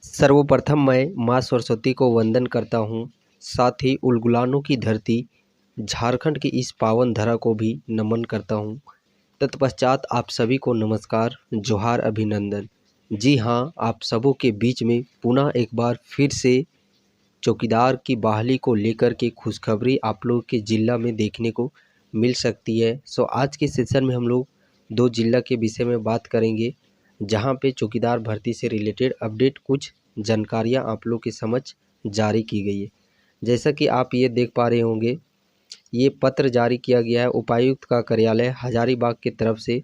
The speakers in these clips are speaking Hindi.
सर्वप्रथम मैं माँ सरस्वती को वंदन करता हूँ। साथ ही उलगुलानों की धरती झारखंड की इस पावन धरा को भी नमन करता हूँ। तत्पश्चात आप सभी को नमस्कार, जोहार, अभिनंदन। जी हाँ, आप सबों के बीच में पुनः एक बार फिर से चौकीदार की बहाली को लेकर के खुशखबरी आप लोग के ज़िला में देखने को मिल सकती है। आज के सेशन में हम लोग 2 ज़िला के विषय में बात करेंगे, जहां पे चौकीदार भर्ती से रिलेटेड अपडेट कुछ जानकारियां आप लोग के समक्ष जारी की गई है। जैसा कि आप ये देख पा रहे होंगे, ये पत्र जारी किया गया है उपायुक्त का कार्यालय हजारीबाग की तरफ से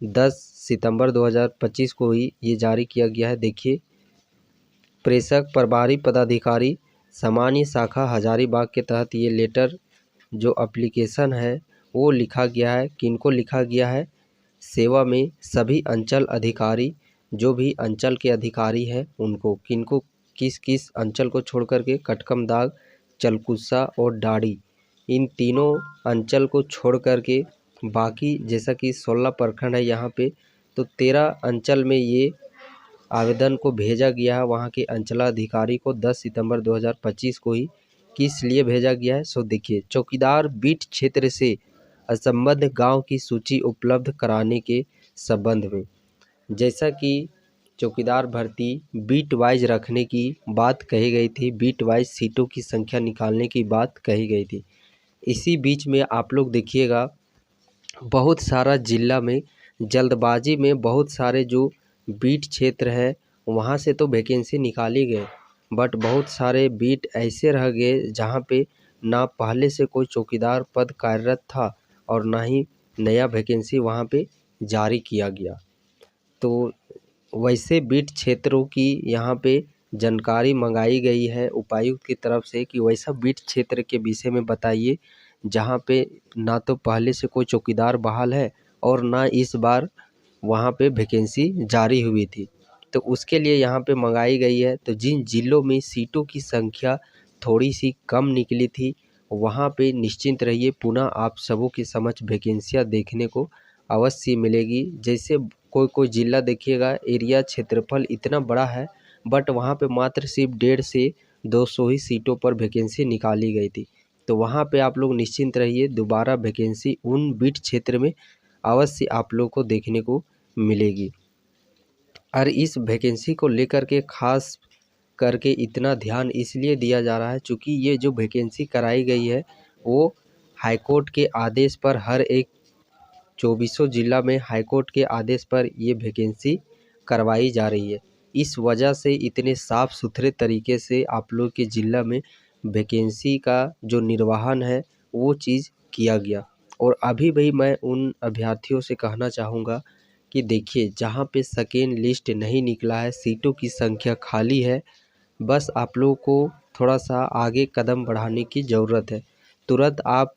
10 सितंबर 2025 को ही ये जारी किया गया है। देखिए, प्रेषक प्रभारी पदाधिकारी सामान्य शाखा हजारीबाग के तहत ये लेटर जो एप्लीकेशन है वो लिखा गया है। किनको लिखा गया है? सेवा में सभी अंचल अधिकारी, जो भी अंचल के अधिकारी हैं उनको। किनको? किस किस अंचल को छोड़ करके? कटकमदाग, चलकुस्सा और डाड़ी, इन तीनों अंचल को छोड़ करके बाकी जैसा कि 16 प्रखंड है यहाँ पे, तो 13 अंचल में ये आवेदन को भेजा गया है वहाँ के अंचलाधिकारी को 10 सितंबर 2025 को ही। किस लिए भेजा गया है? देखिए, चौकीदार बीट क्षेत्र से असंबद्ध गांव की सूची उपलब्ध कराने के संबंध में। जैसा कि चौकीदार भर्ती बीट वाइज रखने की बात कही गई थी, बीट वाइज सीटों की संख्या निकालने की बात कही गई थी। इसी बीच में आप लोग देखिएगा, बहुत सारा जिला में जल्दबाजी में बहुत सारे जो बीट क्षेत्र है वहाँ से तो वैकेंसी निकाली गए, बट बहुत सारे बीट ऐसे रह गए जहाँ पे ना पहले से कोई चौकीदार पद कार्यरत था और ना ही नया वैकेंसी वहाँ पे जारी किया गया। तो वैसे बीट क्षेत्रों की यहाँ पे जानकारी मंगाई गई है उपायुक्त की तरफ से कि वैसा बीट क्षेत्र के विषय में बताइए जहाँ पे ना तो पहले से कोई चौकीदार बहाल है और ना इस बार वहाँ पे वैकेंसी जारी हुई थी। तो उसके लिए यहाँ पे मंगाई गई है। तो जिन जिलों में सीटों की संख्या थोड़ी सी कम निकली थी वहाँ पे निश्चिंत रहिए, पुनः आप सबों के समक्ष वैकेंसियाँ देखने को अवश्य मिलेगी। जैसे कोई जिला देखिएगा, एरिया क्षेत्रफल इतना बड़ा है बट वहाँ पे मात्र सिर्फ 150 से 200 ही सीटों पर वैकेंसी निकाली गई थी। तो वहाँ पे आप लोग निश्चिंत रहिए, दोबारा वैकेंसी उन बीट क्षेत्र में अवश्य आप लोग को देखने को मिलेगी। और इस वैकेंसी को लेकर के खास करके इतना ध्यान इसलिए दिया जा रहा है क्योंकि ये जो वैकेंसी कराई गई है वो हाईकोर्ट के आदेश पर, हर एक 24 जिला में हाईकोर्ट के आदेश पर ये वैकेंसी करवाई जा रही है। इस वजह से इतने साफ सुथरे तरीके से आप लोग के ज़िला में वैकेंसी का जो निर्वहन है वो चीज़ किया गया। और अभी भी मैं उन अभ्यर्थियों से कहना चाहूँगा कि देखिए, जहाँ पे सेकेंड लिस्ट नहीं निकला है, सीटों की संख्या खाली है, बस आप लोगों को थोड़ा सा आगे कदम बढ़ाने की ज़रूरत है। तुरंत आप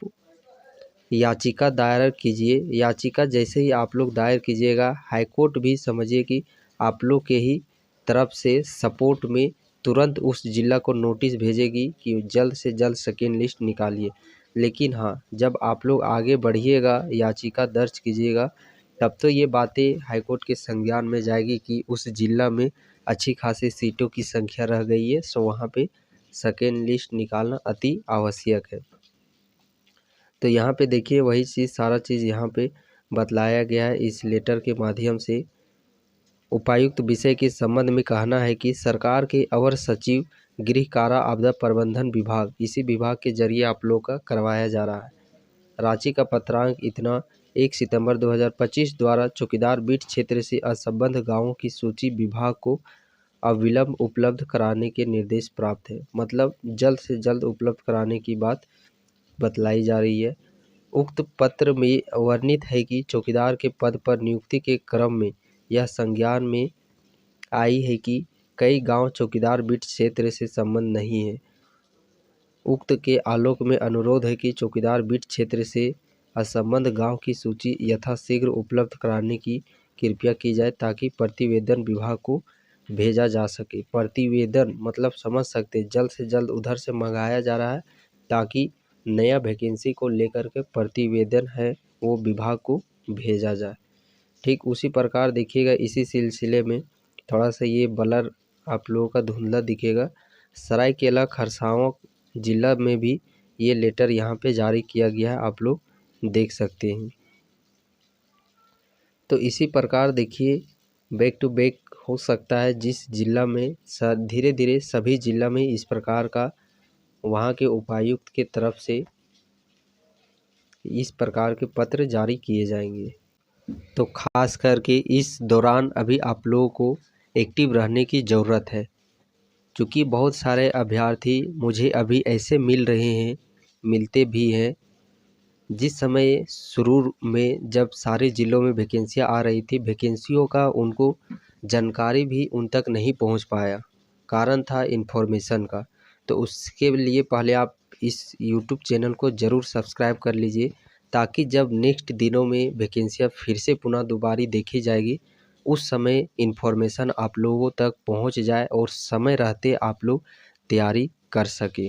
याचिका दायर कीजिए। याचिका जैसे ही आप लोग दायर कीजिएगा, हाईकोर्ट भी समझिए कि आप लोग के ही तरफ से सपोर्ट में तुरंत उस ज़िला को नोटिस भेजेगी कि जल्द से जल्द सेकेंड लिस्ट निकालिए। लेकिन हाँ, जब आप लोग आगे बढ़िएगा, याचिका दर्ज कीजिएगा, तब तो ये बातें हाईकोर्ट के संज्ञान में जाएगी कि उस ज़िला में अच्छी खासी सीटों की संख्या रह गई है, वहाँ पे सेकेंड लिस्ट निकालना अति आवश्यक है। तो यहाँ पे देखिए, वही चीज़, सारा चीज़ यहाँ पे बतलाया गया है इस लेटर के माध्यम से। उपायुक्त विषय के संबंध में कहना है कि सरकार के अवर सचिव गृह कारा आपदा प्रबंधन विभाग, इसी विभाग के जरिए आप लोग का करवाया जा रहा है। रांची का पत्रांक इतना 1 सितंबर 2025 द्वारा चौकीदार बीट क्षेत्र से असंबद्ध गाँवों की सूची विभाग को अविलंब उपलब्ध कराने के निर्देश प्राप्त है। मतलब जल्द से जल्द उपलब्ध कराने की बात बतलाई जा रही है। उक्त पत्र में वर्णित है कि चौकीदार के पद पर नियुक्ति के क्रम में यह संज्ञान में आई है कि कई गांव चौकीदार बीट क्षेत्र से संबंध नहीं है। उक्त के आलोक में अनुरोध है कि चौकीदार बीट क्षेत्र से असंबद्ध गांव की सूची यथाशीघ्र उपलब्ध कराने की कृपया की जाए ताकि प्रतिवेदन विभाग को भेजा जा सके। प्रतिवेदन मतलब समझ सकते, जल्द से जल्द उधर से मंगाया जा रहा है ताकि नया वैकेंसी को लेकर के प्रतिवेदन है वो विभाग को भेजा जाए। ठीक उसी प्रकार देखिएगा, इसी सिलसिले में थोड़ा सा ये ब्लर आप लोगों का धुंधला दिखेगा। सरायकेला खरसावां जिला में भी ये लेटर यहाँ पे जारी किया गया है, आप लोग देख सकते हैं। तो इसी प्रकार देखिए बैक टू बैक हो सकता है जिस जिला में धीरे धीरे सभी जिला में इस प्रकार का वहाँ के उपायुक्त के तरफ से इस प्रकार के पत्र जारी किए जाएंगे। तो खास करके इस दौरान अभी आप लोगों को एक्टिव रहने की ज़रूरत है, क्योंकि बहुत सारे अभ्यर्थी मुझे अभी ऐसे मिल रहे हैं, मिलते भी हैं। जिस समय शुरू में जब सारे ज़िलों में वैकेंसियाँ आ रही थी, वैकेंसियों का उनको जानकारी भी उन तक नहीं पहुंच पाया, कारण था इन्फॉर्मेशन का। तो उसके लिए पहले आप इस यूट्यूब चैनल को ज़रूर सब्सक्राइब कर लीजिए, ताकि जब नेक्स्ट दिनों में वैकेंसियाँ फिर से पुनः दोबारा देखी जाएगी, उस समय इन्फॉर्मेशन आप लोगों तक पहुंच जाए और समय रहते आप लोग तैयारी कर सके।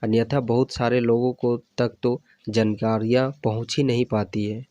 अन्यथा बहुत सारे लोगों को तक तो जानकारियाँ पहुंच ही नहीं पाती है।